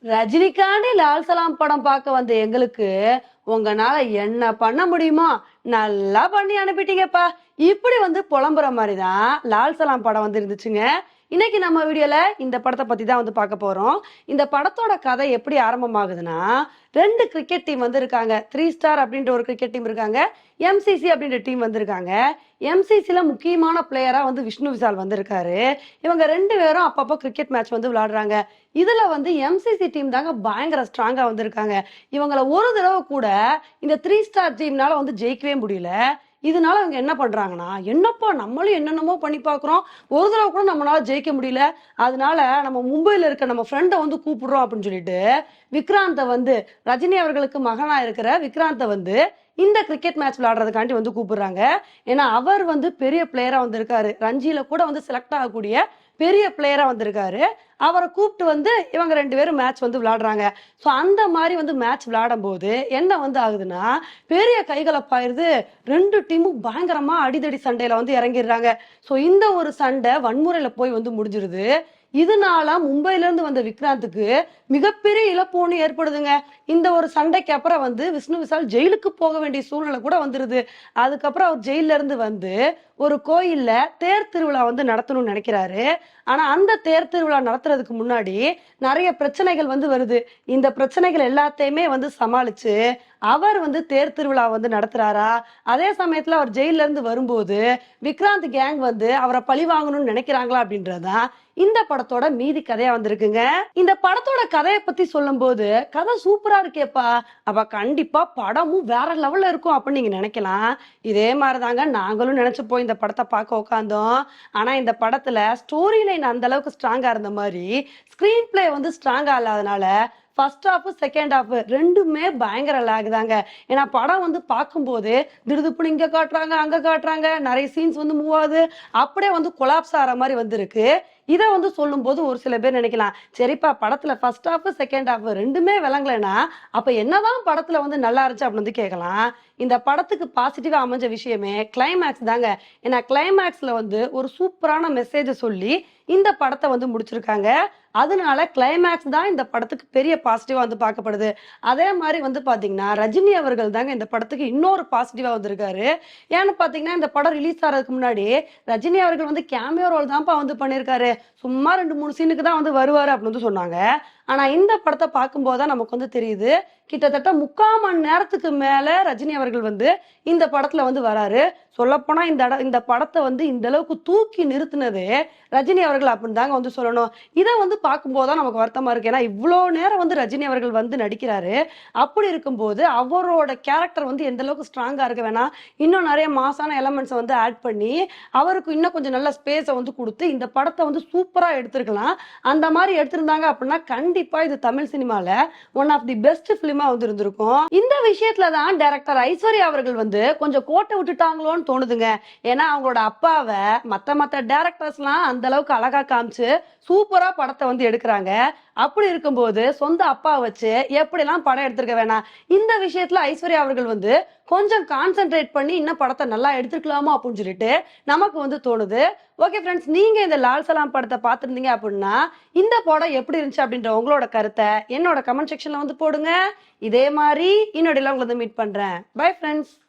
ரஜினிகாந்த் லால் சலாம் படம் பார்க்க வந்த எங்களுக்கு உங்கனால என்ன பண்ண முடியுமோ நல்லா பண்ணி அனுப்பிட்டீங்கப்பா. இப்படி புலம்புற மாதிரிதான் லால் சலாம் படம் இருந்துச்சுங்க. இன்னைக்கு நம்ம வீடியோல இந்த படத்தை பத்தி தான் பார்க்க போறோம். இந்த படத்தோட கதை எப்படி ஆரம்பமாகுதுன்னா, ரெண்டு கிரிக்கெட் டீம் இருக்காங்க. 3 ஸ்டார் அப்படின்ற ஒரு கிரிக்கெட் டீம் இருக்காங்க. எம்சிசி அப்படின்ற டீம் வந்திருக்காங்க. எம்சிசில முக்கியமான பிளேயரா விஷ்ணு விஷால் வந்திருக்காரு. இவங்க ரெண்டு பேரும் அப்பப்போ கிரிக்கெட் மேட்ச் விளையாடுறாங்க. இதுல எம்சிசி டீம் தாங்க பயங்கர ஸ்ட்ராங்கா வந்திருக்காங்க. இவங்கள ஒரு தடவை கூட இந்த 3 ஸ்டார் டீம்னால ஜெயிக்கவே முடியல. இதனால அவங்க என்ன பண்றாங்கன்னா, என்னப்பா நம்மளும் என்னென்னமோ பண்ணி பாக்குறோம், ஒரு தடவை கூட நம்மளால ஜெயிக்க முடியல. அதனால நம்ம மும்பைல இருக்க நம்ம ஃப்ரெண்டை கூப்பிடுறோம் அப்படின்னு சொல்லிட்டு விக்ராந்த ரஜினி அவர்களுக்கு மகனா இருக்கிற விக்ராந்த இந்த கிரிக்கெட் மேட்ச் விளையாடுறதுக்காண்டி கூப்பிடுறாங்க. ஏன்னா அவர் பெரிய பிளேயரா வந்திருக்காரு. ரஞ்சியில கூட செலக்ட் ஆகக்கூடிய பெரிய பிளேயரா வந்திருக்காரு. அவரை கூப்பிட்டு இவங்க ரெண்டு பேரும் மேட்ச் விளையாடுறாங்க. ஸோ அந்த மாதிரி மேட்ச் விளையாடும் போது என்ன ஆகுதுன்னா, பெரிய கைகலப்பாயிருது. ரெண்டு டீமும் பயங்கரமா அடிதடி சண்டையில இறங்கிடுறாங்க. ஸோ இந்த ஒரு சண்டை வன்முறையில போய் முடிஞ்சிருது. இதனால மும்பைல இருந்து வந்த விக்ராந்துக்கு மிகப்பெரிய இழப்பு ஒண்ணு ஏற்படுதுங்க. இந்த ஒரு சண்டைக்கு அப்புறம் விஷ்ணு விஷால் ஜெயிலுக்கு போக வேண்டிய சூழ்நிலை கூட வந்துருது. அதுக்கப்புறம் அவர் ஜெயில இருந்து ஒரு கோயில்ல தேர் திருவிழா நடத்தணும்னு நினைக்கிறாரு. ஆனா அந்த தேர் திருவிழா நடத்துறதுக்கு முன்னாடி நிறைய பிரச்சனைகள் வருது. இந்த பிரச்சனைகள் எல்லாத்தையுமே சமாளிச்சு அவர் தேர் திருவிழா நடத்துறாரா, அதே சமயத்துல அவர் ஜெயில இருந்து வரும்போது விக்ராந்த் கேங் அவரை பழி வாங்கணும்னு நினைக்கிறாங்களா அப்படின்றதுதான் இந்த படத்தோட மீதி கதையா வந்திருக்குங்க. இந்த படத்தோட கதையை பத்தி சொல்லும் போது கதை சூப்பரா இருக்கேப்பா, அப்ப கண்டிப்பா படமும் வேற லெவல்ல இருக்கும் அப்படின்னு நீங்க நினைக்கலாம். இதே மாதிரிதாங்க நாங்களும் நினைச்சு போய் இந்த படத்தை பார்க்க உட்காந்தோம். ஆனா இந்த படத்துல ஸ்டோரி லைன் அந்த அளவுக்கு ஸ்ட்ராங்கா இருந்த மாதிரி ஸ்கிரீன் பிளே ஸ்ட்ராங்கா இல்லாதனால ஃபர்ஸ்ட் ஹாஃப் செகண்ட் ஹாஃப் ரெண்டுமே பயங்கர லேக் தாங்க. ஏன்னா படம் பார்க்கும்போது திடுதுப்புன்னு இங்க காட்டுறாங்க அங்க காட்டுறாங்க, நிறைய சீன்ஸ் மூவ் ஆகுது, அப்படியே கொலாப்ஸ் ஆகிற மாதிரி இருக்கு. இதை சொல்லும் போது ஒரு சில பேர் நினைக்கலாம், சரிப்பா படத்துல ஃபர்ஸ்ட் ஹாஃப் செகண்ட் ஹாஃப் ரெண்டுமே விளங்கலைன்னா அப்ப என்னதான் படத்துல நல்லா இருந்துச்சு அப்படின்னு கேட்கலாம். இந்த படத்துக்கு பாசிட்டிவா அமைஞ்ச விஷயமே கிளைமேக்ஸ் தாங்க. ஏன்னா கிளைமேக்ஸ்ல ஒரு சூப்பரான மெசேஜ் சொல்லி இந்த படத்தை முடிச்சிருக்காங்க. அதனால கிளைமேக்ஸ் தான் இந்த படத்துக்கு பெரிய பாசிட்டிவா பார்க்கப்படுது. அதே மாதிரி பாத்தீங்கன்னா ரஜினி அவர்கள் தாங்க இந்த படத்துக்கு இன்னொரு பாசிட்டிவா வந்திருக்காரு. ஏன்னு பாத்தீங்கன்னா இந்த படம் ரிலீஸ் ஆகிறதுக்கு முன்னாடி ரஜினி அவர்கள் கேமியோ ரோல் தான்ப்பா பண்ணிருக்காரு, சும்மா 2-3 சீனுக்கு தான் வருவாரு அப்படின்னு சொன்னாங்க. ஆனா இந்த படத்தை பார்க்கும்போதுதான் நமக்கு தெரியுது, கிட்டத்தட்ட 3/4 மணி நேரத்துக்கு மேல ரஜினி அவர்கள் இந்த படத்துல வராரு. சொல்லப்போனா இந்த படத்தை இந்த அளவுக்கு தூக்கி நிறுத்தினது ரஜினி அவர்கள் அப்படின்னு தாங்க சொல்லணும். இதை பார்க்கும்போதுதான் நமக்கு வருத்தமா இருக்கு. ஏன்னா இவ்வளவு நேரம் ரஜினி அவர்கள் நடிக்கிறாரு. அப்படி இருக்கும்போது அவரோட கேரக்டர் எந்த அளவுக்கு ஸ்ட்ராங்கா இருக்க வேணா, இன்னும் நிறைய மாசான எலமெண்ட்ஸ் ஆட் பண்ணி அவருக்கு இன்னும் கொஞ்சம் நல்ல ஸ்பேஸை கொடுத்து இந்த படத்தை சூப்பரா எடுத்திருக்கலாம். அந்த மாதிரி எடுத்திருந்தாங்க அப்படின்னா கண்டிப்பா இது தமிழ் சினிமால ஒன் ஆஃப் தி பெஸ்ட் பிலிமா இருந்திருக்கும். இந்த விஷயத்துலதான் டைரக்டர் ஐஸ்வர்யா அவர்கள் கொஞ்சம் கோட்டை விட்டுட்டாங்களோன்னு தோணுதுங்க. ஏன்னா அவங்களோட அப்பாவை மத்த டைரக்டர்ஸ் எல்லாம் அந்த அளவுக்கு அழகா காமிச்சு சூப்பரா படத்தை எடுக்கிறாங்க. அப்படி இருக்கும்போது சொந்த அப்பா வச்சு எப்படி எல்லாம் படம் எடுத்திருக்க வேணாம். இந்த விஷயத்துல ஐஸ்வர்யா அவர்கள் கொஞ்சம் கான்சென்ட்ரேட் பண்ணி இன்னும் படத்தை நல்லா எடுத்துக்கலாமோ அப்படின்னு சொல்லிட்டு நமக்கு தோணுது. ஓகே ஃப்ரெண்ட்ஸ், நீங்க இந்த லால் சலாம் படத்தை பார்த்திருந்தீங்க அப்படின்னா இந்த படம் எப்படி இருந்துச்சு அப்படின்ற உங்களோட கருத்தை என்னோட கமெண்ட் செக்ஷன்ல போடுங்க. இதே மாதிரி இன்னொடையில உங்களை மீட் பண்றேன். Bye friends.